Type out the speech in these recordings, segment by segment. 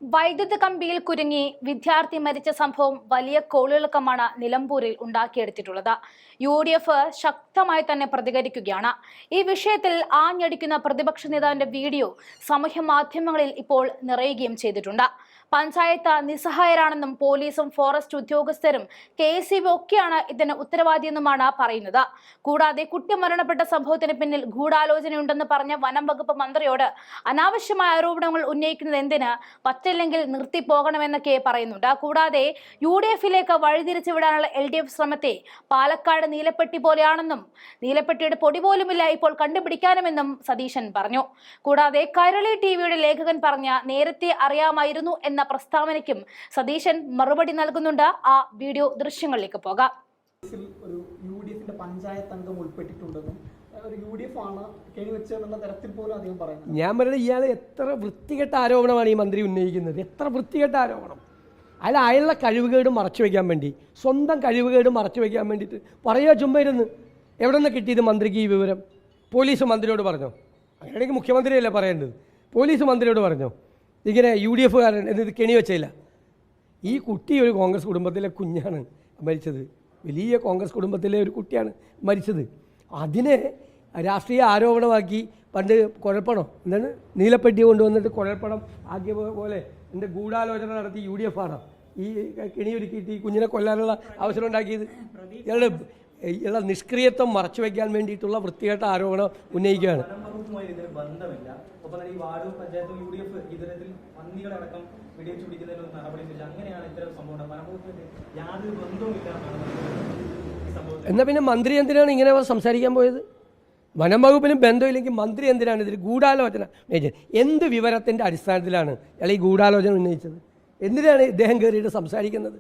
വൈദ്യുത കമ്പിയിൽ കുരുങ്ങി വിദ്യാർത്ഥി മരിച്ച സംഭവം വലിയ കോളിളക്കമാണ് നിലമ്പൂരിൽ ഉണ്ടാക്കിയെടുത്തിട്ടുള്ളത്. UDF ശക്തമായി തന്നെ പ്രതികരിക്കുകയാണ്. ഈ വിഷയത്തിൽ ആഞ്ഞടിക്കുന്ന പ്രതിപക്ഷ നേതാവിന്റെ വീഡിയോ സാമൂഹ്യ മാധ്യമങ്ങളിൽ ഇപ്പോൾ നിറയുകയും ചെയ്തിട്ടുണ്ട്. പഞ്ചായത്ത് നിസ്സഹായരാണെന്നും പോലീസും ഫോറസ്റ്റ് ഉദ്യോഗസ്ഥരും KSEB ഒക്കെയാണ് ഇതിന് ഉത്തരവാദിയെന്നുമാണ് പറയുന്നത്. കൂടാതെ കുട്ടി മരണപ്പെട്ട സംഭവത്തിന് പിന്നിൽ ഗൂഢാലോചനയുണ്ടെന്ന് പറഞ്ഞ വനം വകുപ്പ് മന്ത്രിയോട് അനാവശ്യമായ ആരോപണങ്ങൾ ഉന്നയിക്കുന്നത് എന്തിന്, പറ്റില്ലെങ്കിൽ നിർത്തിപ്പോകണമെന്നൊക്കെ പറയുന്നുണ്ട്. കൂടാതെ UDFിലേക്ക് വഴിതിരിച്ചു വിടാനുള്ള LDF ശ്രമത്തെ പാലക്കാട് നീലപ്പെട്ടി പോലെയാണെന്നും നീലപ്പെട്ടിയുടെ പൊടി പോലുമില്ല ഇപ്പോൾ കണ്ടുപിടിക്കാനുമെന്നും സതീശൻ പറഞ്ഞു. കൂടാതെ കൈരളി TVയുടെ ലേഖകൻ പറഞ്ഞ നേരത്തെ അറിയാമായിരുന്നു എന്ന പ്രസ്താവനയ്ക്കും സതീശൻ മറുപടി നൽകുന്നുണ്ട്. ആ വീഡിയോ ദൃശ്യങ്ങളിലേക്ക് പോകാം. ഒരു UDFിന്റെ പഞ്ചായത്ത് അംഗം ഉൾപ്പെട്ടിട്ടുണ്ടെന്നും ഒരു UDF ആണ് കെണിവെച്ചെന്നുള്ള തരത്തിൽ പോലും അദ്ദേഹം പറയുന്നത്. ഞാൻ പറയുന്നത് ഇയാൾ എത്ര വൃത്തികെട്ട ആരോപണമാണ് ഈ മന്ത്രി ഉന്നയിക്കുന്നത്. എത്ര വൃത്തികെട്ട ആരോപണം. അയാൾ അയാളുടെ കഴിവുകേട് മറച്ചു വയ്ക്കാൻ വേണ്ടി, സ്വന്തം കഴിവുകേട് മറച്ചു വയ്ക്കാൻ വേണ്ടിയിട്ട് പറയുക ചുമ്മാ ഇരുന്ന്. എവിടെ നിന്ന് കിട്ടിയത് മന്ത്രിക്ക് ഈ വിവരം? പോലീസ് മന്ത്രിയോട് പറഞ്ഞോ? അങ്ങനെയാണെങ്കിൽ മുഖ്യമന്ത്രിയല്ലേ പറയേണ്ടത്. പോലീസ് മന്ത്രിയോട് പറഞ്ഞോ ഇങ്ങനെ UDFകാരൻ എന്നിത് കെണി വെച്ചില്ല? ഈ കുട്ടി ഒരു കോൺഗ്രസ് കുടുംബത്തിലെ കുഞ്ഞാണ് മരിച്ചത്. വലിയ കോൺഗ്രസ് കുടുംബത്തിലെ ഒരു കുട്ടിയാണ് മരിച്ചത്. അതിനെ രാഷ്ട്രീയ ആരോപണമാക്കി പണ്ട് കുഴൽപ്പണം എന്താണ് നീലപ്പെട്ടി കൊണ്ടുവന്നിട്ട് കുഴൽപ്പണം ആക്കിയ പോലെ എൻ്റെ ഗൂഢാലോചന നടത്തി UDF ആണ് ഈ കെണിയൊരുക്കിയിട്ട് ഈ കുഞ്ഞിനെ കൊല്ലാനുള്ള അവസരം ഉണ്ടാക്കിയത്. ഇയാളുടെ നിഷ്ക്രിയത്വം മറച്ചു വയ്ക്കാൻ വേണ്ടിയിട്ടുള്ള വൃത്തികെട്ട ആരോപണം ഉന്നയിക്കുകയാണ്. എന്നാൽ പിന്നെ മന്ത്രി എന്തിനാണ് ഇങ്ങനെ സംസാരിക്കാൻ പോയത്? വനം വകുപ്പിനും ബന്ധമില്ലെങ്കിൽ മന്ത്രി എന്തിനാണ് ഇതിൽ ഗൂഢാലോചന ഉന്നയിച്ചത്? എന്ത് വിവരത്തിൻ്റെ അടിസ്ഥാനത്തിലാണ് അയാൾ ഈ ഗൂഢാലോചന ഉന്നയിച്ചത്? എന്തിനാണ് ഇദ്ദേഹം കയറിയിട്ട് സംസാരിക്കുന്നത്?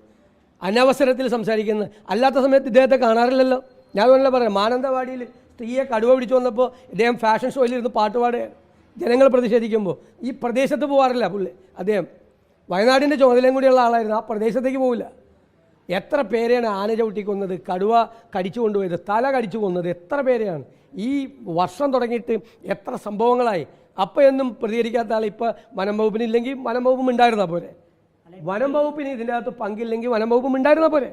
അനവസരത്തിൽ സംസാരിക്കുന്നത്. അല്ലാത്ത സമയത്ത് ഇദ്ദേഹത്തെ കാണാറില്ലല്ലോ. ഞാൻ വേണമെങ്കിൽ പറയാം, മാനന്തവാടിയിൽ സ്ത്രീയെ കടുവ പിടിച്ചു വന്നപ്പോൾ ഇദ്ദേഹം ഫാഷൻ ഷോയിലിരുന്ന് പാട്ട് പാടുകയാണ്. ജനങ്ങൾ പ്രതിഷേധിക്കുമ്പോൾ ഈ പ്രദേശത്ത് പോകാറില്ല പുള്ളി. അദ്ദേഹം വയനാടിൻ്റെ ചുമതലയും കൂടിയുള്ള ആളായിരുന്നു. ആ പ്രദേശത്തേക്ക് പോവില്ല. എത്ര പേരെയാണ് ആന ചവിട്ടിക്കൊന്നത്, കടുവ കടിച്ചു കൊണ്ടുപോയത്, തല കടിച്ചു കൊന്നത്, എത്ര പേരെയാണ് ഈ വർഷം തുടങ്ങിയിട്ട് എത്ര സംഭവങ്ങളായി. അപ്പോൾ എന്നും പ്രതികരിക്കാത്ത ആൾ ഇപ്പോൾ വനം വകുപ്പിനില്ലെങ്കിൽ വനം വകുപ്പും ഉണ്ടായിരുന്നാൽ പോരെ? വനം വകുപ്പിന് ഇതിൻ്റെ അകത്ത് പങ്കില്ലെങ്കിൽ വനം വകുപ്പും ഉണ്ടായിരുന്നാൽ പോരെ?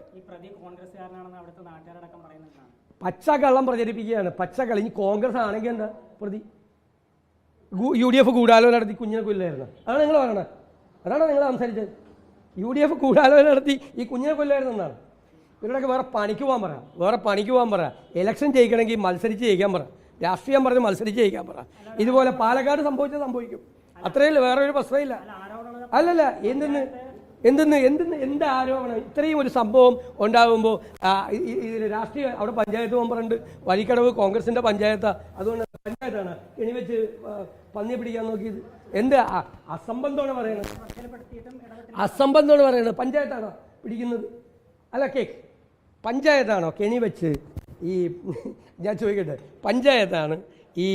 പച്ചക്കള്ളം പ്രചരിപ്പിക്കുകയാണ്. പച്ചക്കള്ളം. ഇനി കോൺഗ്രസ് ആണെങ്കിൽ എന്താ പ്രതി? UDF ഗൂഢാലോചന നടത്തി കുഞ്ഞിനെ കൊല്ലായിരുന്നു. അതാണ് നിങ്ങൾ പറയണത്. അതാണോ നിങ്ങൾ സംസാരിച്ചത്? UDF ഗൂഢാലോചന നടത്തി ഈ കുഞ്ഞിനെ കൊല്ലായിരുന്നു എന്നാണ്. ഇവരുടെയൊക്കെ വേറെ പണിക്ക് പോകാൻ പറ. വേറെ പണിക്ക് പോകാൻ പറ. ഇലക്ഷൻ ജയിക്കണമെങ്കിൽ മത്സരിച്ച് ജയിക്കാൻ പറ. രാഷ്ട്രീയം പറഞ്ഞ് മത്സരിച്ച് ജയിക്കാൻ പറ. ഇതുപോലെ പാലക്കാട് സംഭവിക്കും. അത്രയല്ല, വേറെ ഒരു പ്രശ്നമില്ല. അല്ലല്ല, എന്ത് ആരോപണം? ഇത്രയും ഒരു സംഭവം ഉണ്ടാകുമ്പോൾ രാഷ്ട്രീയ അവിടെ പഞ്ചായത്ത് മെമ്പറുണ്ട്. വഴിക്കടവ് കോൺഗ്രസിൻ്റെ പഞ്ചായത്താണ്. അതുകൊണ്ട് പഞ്ചായത്താണ് കെണിവെച്ച് പന്നി പിടിക്കാൻ നോക്കിയത്. എന്ത് അസംബന്ധമാണ് പറയുന്നത്? അസംബന്ധമാണ് പറയുന്നത്. പഞ്ചായത്താണോ പിടിക്കുന്നത്? അല്ല, പഞ്ചായത്താണോ കെണിവെച്ച് ഈ ഞാൻ ചോദിക്കട്ടെ, പഞ്ചായത്താണ് ഈ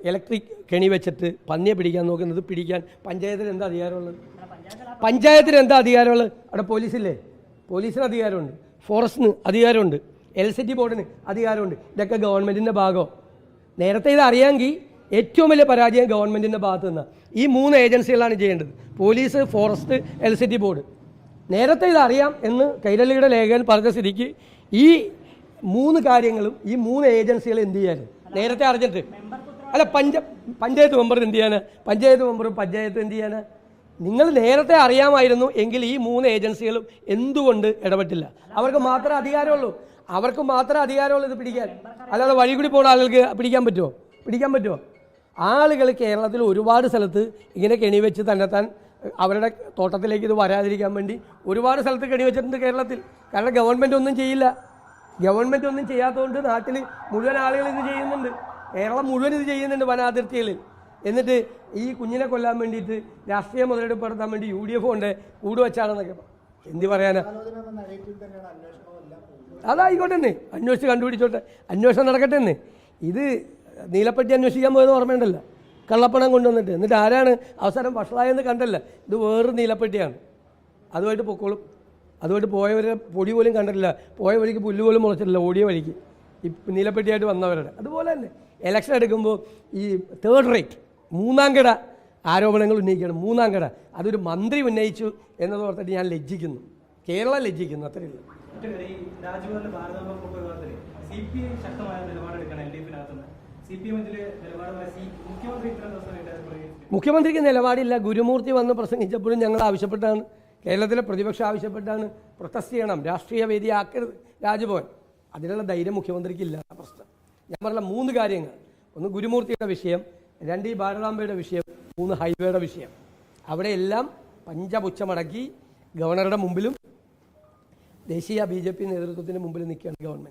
ഇലക്ട്രിക് കെണി വെച്ചിട്ട് പന്നിയെ പിടിക്കാൻ നോക്കുന്നത്? പിടിക്കാൻ പഞ്ചായത്തിന് എന്താ അധികാരമുള്ളത്? പഞ്ചായത്തിന് എന്താ അധികാരമുള്ളത്? അവിടെ പോലീസില്ലേ? പോലീസിന് അധികാരമുണ്ട്, ഫോറസ്റ്റിന് അധികാരമുണ്ട്, LCT ബോർഡിന് അധികാരമുണ്ട്. ഇതൊക്കെ ഗവൺമെൻറ്റിൻ്റെ ഭാഗം. നേരത്തെ ഇത് അറിയാമെങ്കിൽ ഏറ്റവും വലിയ പരാജയം ഗവൺമെൻറ്റിൻ്റെ ഭാഗത്ത് നിന്നാണ്. ഈ 3 ഏജൻസികളാണ് ചെയ്യേണ്ടത്: പോലീസ്, ഫോറസ്റ്റ്, LCT ബോർഡ്. നേരത്തെ ഇത് അറിയാം എന്ന് കൈരളിയുടെ ലേഖകൻ പറഞ്ഞ സ്ഥിതിക്ക് ഈ 3 കാര്യങ്ങളും ഈ 3 ഏജൻസികൾ എന്ത് ചെയ്യാനും നേരത്തെ അറിഞ്ഞിട്ട് അല്ല, പഞ്ചായത്ത് മെമ്പർ എന്ത് ചെയ്യാനാ? പഞ്ചായത്ത് മെമ്പറും പഞ്ചായത്തും എന്ത് ചെയ്യാനാ? നിങ്ങൾ നേരത്തെ അറിയാമായിരുന്നു എങ്കിൽ ഈ 3 ഏജൻസികളും എന്തുകൊണ്ട് ഇടപെട്ടില്ല? അവർക്ക് മാത്രമേ അധികാരമുള്ളൂ ഇത് പിടിക്കാൻ. അല്ലാതെ വഴി കൂടി പോകുന്ന ആളുകൾക്ക് പിടിക്കാൻ പറ്റുമോ? ആളുകൾ കേരളത്തിൽ ഒരുപാട് സ്ഥലത്ത് ഇങ്ങനെ കെണിവെച്ച് തന്നെത്താൻ അവരുടെ തോട്ടത്തിലേക്ക് ഇത് വരാതിരിക്കാൻ വേണ്ടി ഒരുപാട് സ്ഥലത്ത് കെണിവെച്ചിട്ടുണ്ട് കേരളത്തിൽ. കാരണം ഗവൺമെൻറ് ഒന്നും ചെയ്യില്ല. ഗവൺമെൻറ് ഒന്നും ചെയ്യാത്തതുകൊണ്ട് നാട്ടിൽ മുഴുവൻ ആളുകൾ ഇത് ചെയ്യുന്നുണ്ട്. കേരളം മുഴുവൻ ഇത് ചെയ്യുന്നുണ്ട് വനാതിർത്തികളിൽ. എന്നിട്ട് ഈ കുഞ്ഞിനെ കൊല്ലാൻ വേണ്ടിയിട്ട് രാഷ്ട്രീയ മുതലെടുപ്പ് നടത്താൻ വേണ്ടി UDF കൊണ്ട് കൂടുവച്ചാണെന്നൊക്കെ എന്ത് പറയാനാ? അതായിക്കോട്ടെ എന്ന് അന്വേഷിച്ച് കണ്ടുപിടിച്ചോട്ടെ, അന്വേഷണം നടക്കട്ടെ എന്ന്. ഇത് നീലപ്പെട്ടി അന്വേഷിക്കാൻ പോയെന്ന് ഓർമ്മയുണ്ടല്ലോ, കള്ളപ്പണം കൊണ്ടുവന്നിട്ട്. എന്നിട്ട് ആരാണ് അവസാനം വഷളായെന്ന് കണ്ടല്ല, ഇത് വേറൊരു നീലപ്പെട്ടിയാണ്. അതുമായിട്ട് പൊക്കോളും. അതുമായിട്ട് പോയവരെ പൊടി പോലും കണ്ടിട്ടില്ല, പോയ വഴിക്ക് പുല്ല് പോലും മുളച്ചിട്ടില്ല, ഓടിയ വഴിക്ക് ഈ നീലപ്പെട്ടിയായിട്ട് വന്നവരുടെ. അതുപോലെ തന്നെ ഇലക്ഷൻ എടുക്കുമ്പോൾ ഈ തേർഡ് റേറ്റ്, 3ാം കിട ആരോപണങ്ങൾ ഉന്നയിക്കുകയാണ്. മൂന്നാം കട അതൊരു മന്ത്രി ഉന്നയിച്ചു എന്നതോർത്തിട്ട് ഞാൻ ലജ്ജിക്കുന്നു. കേരളം ലജ്ജിക്കുന്നു. അത്രയേ ഉള്ളൂ. ഈ രാജ്ഭവനിലെ ഭാരതാംബ വിവാദത്തിൽ CPI ശക്തമായ നിലപാടെടുക്കണം. LDF-നകത്തുനിന്ന് CPM നിലപാടുമായി മുഖ്യമന്ത്രി ഇത്തരം ദിവസം മുഖ്യമന്ത്രിക്ക് നിലപാടില്ല. ഗുരുമൂർത്തി വന്ന് പ്രസംഗിച്ചപ്പോഴും ഞങ്ങൾ ആവശ്യപ്പെട്ടാണ്, കേരളത്തിലെ പ്രതിപക്ഷം ആവശ്യപ്പെട്ടാണ് പ്രൊട്ടസ്റ്റ് ചെയ്യണം, രാഷ്ട്രീയ വേദിയാക്കരുത് രാജ്ഭവൻ. അതിനുള്ള ധൈര്യം മുഖ്യമന്ത്രിക്കില്ല. പ്രശ്നം ഞാൻ പറഞ്ഞ 3 കാര്യങ്ങൾ: ഒന്ന് ഗുരുമൂർത്തിയുടെ വിഷയം, 2 ഈ ഭാരതാംബയുടെ വിഷയം, 3 ഹൈവേയുടെ വിഷയം. അവിടെയെല്ലാം പഞ്ചപുച്ഛമടക്കി ഗവർണറുടെ മുമ്പിലും ദേശീയ BJP നേതൃത്വത്തിന് മുമ്പിൽ നിൽക്കുകയാണ് ഗവൺമെൻറ്.